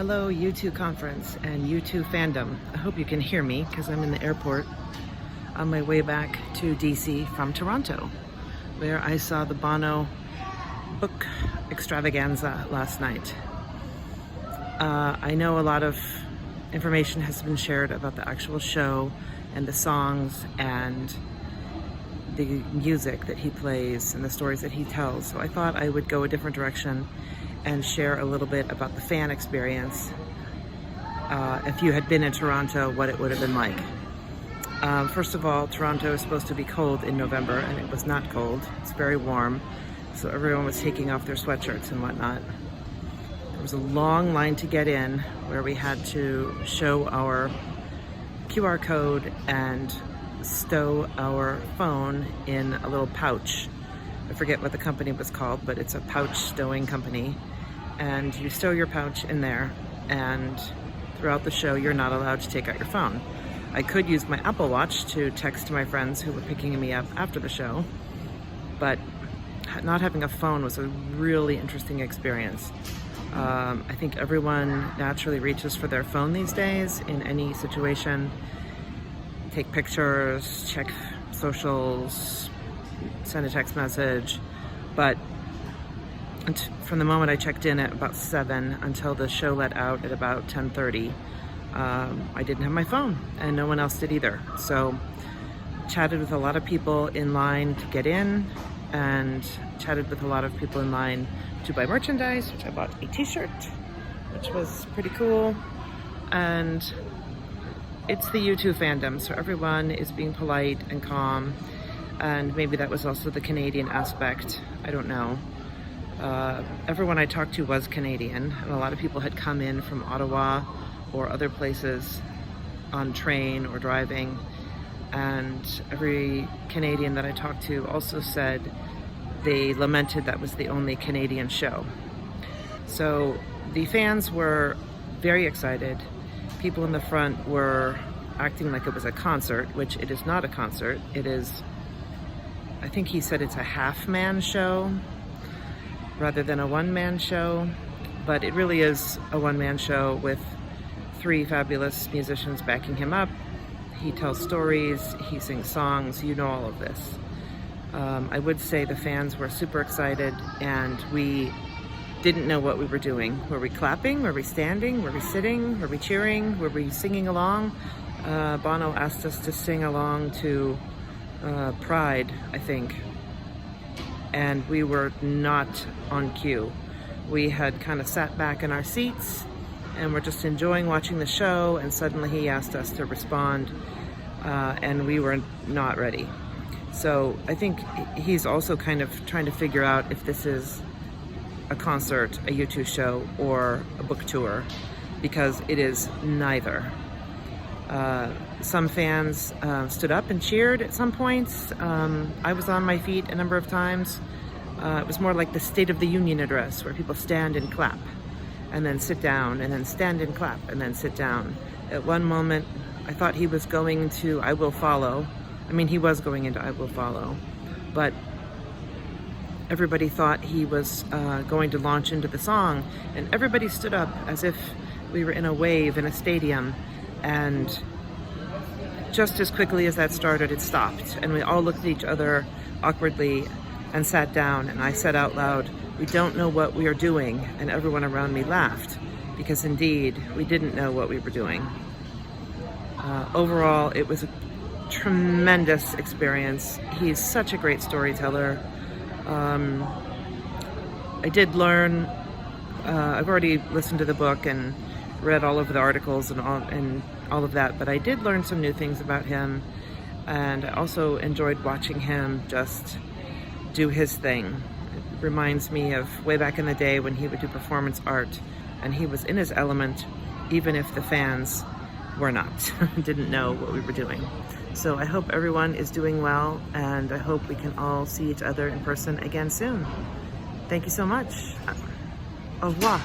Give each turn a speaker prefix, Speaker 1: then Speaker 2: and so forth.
Speaker 1: Hello U2 conference and U2 fandom. I hope you can hear me because I'm in the airport on my way back to DC from Toronto, where I saw the Bono book extravaganza last night. I know a lot of information has been shared about the actual show and the songs and the music that he plays and the stories that he tells. So I thought I would go a different direction and share a little bit about the fan experience. If you had been in Toronto, what it would have been like. First of all, Toronto is supposed to be cold in November, and it was not cold. It's very warm, so everyone was taking off their sweatshirts and whatnot. There was a long line to get in where we had to show our QR code and stow our phone in a little pouch. I forget what the company was called, but it's a pouch stowing company. And you stow your pouch in there, and throughout the show, you're not allowed to take out your phone. I could use my Apple Watch to text to my friends who were picking me up after the show, but not having a phone was a really interesting experience. I think everyone naturally reaches for their phone these days in any situation. Take pictures, check socials, send a text message, but from the moment I checked in at about 7 until the show let out at about 10:30, I didn't have my phone, and no one else did either. So chatted with a lot of people in line to get in, and chatted with a lot of people in line to buy merchandise, which I bought a t-shirt, which was pretty cool. And it's the U2 fandom, so everyone is being polite and calm, and maybe that was also the Canadian aspect, I don't know. Everyone I talked to was Canadian, and a lot of people had come in from Ottawa or other places on train or driving, and every Canadian that I talked to also said they lamented that was the only Canadian show. So the fans were very excited. People in the front were acting like it was a concert, which it is not a concert. It is, I think he said it's a half-man show rather than a one-man show, but it really is a one-man show with 3 fabulous musicians backing him up. He tells stories, he sings songs, you know all of this. I would say the fans were super excited, and we didn't know what we were doing. Were we clapping? Were we standing? Were we sitting? Were we cheering? Were we singing along? Bono asked us to sing along to Pride, I think, and we were not on cue. We had kind of sat back in our seats and we're just enjoying watching the show, and suddenly he asked us to respond, and we were not ready. So I think he's also kind of trying to figure out if this is a concert, a U2 show, or a book tour, because it is neither. Some fans stood up and cheered at some points. I was on my feet a number of times. It was more like the State of the Union address, where people stand and clap, and then sit down, and then stand and clap, and then sit down. At one moment, I thought he was going to I Will Follow. I mean, he was going into I Will Follow, but everybody thought he was going to launch into the song, and everybody stood up as if we were in a wave in a stadium, and just as quickly as that started, it stopped, and we all looked at each other awkwardly and sat down, and I said out loud, "We don't know what we are doing," and everyone around me laughed, because indeed, we didn't know what we were doing. Overall, it was a tremendous experience. He's such a great storyteller. I did learn, I've already listened to the book and read all of the articles and all of that, but I did learn some new things about him, and I also enjoyed watching him just do his thing. It reminds me of way back in the day when he would do performance art, and he was in his element, even if the fans were not, didn't know what we were doing. So I hope everyone is doing well, and I hope we can all see each other in person again soon. Thank you so much. Au revoir.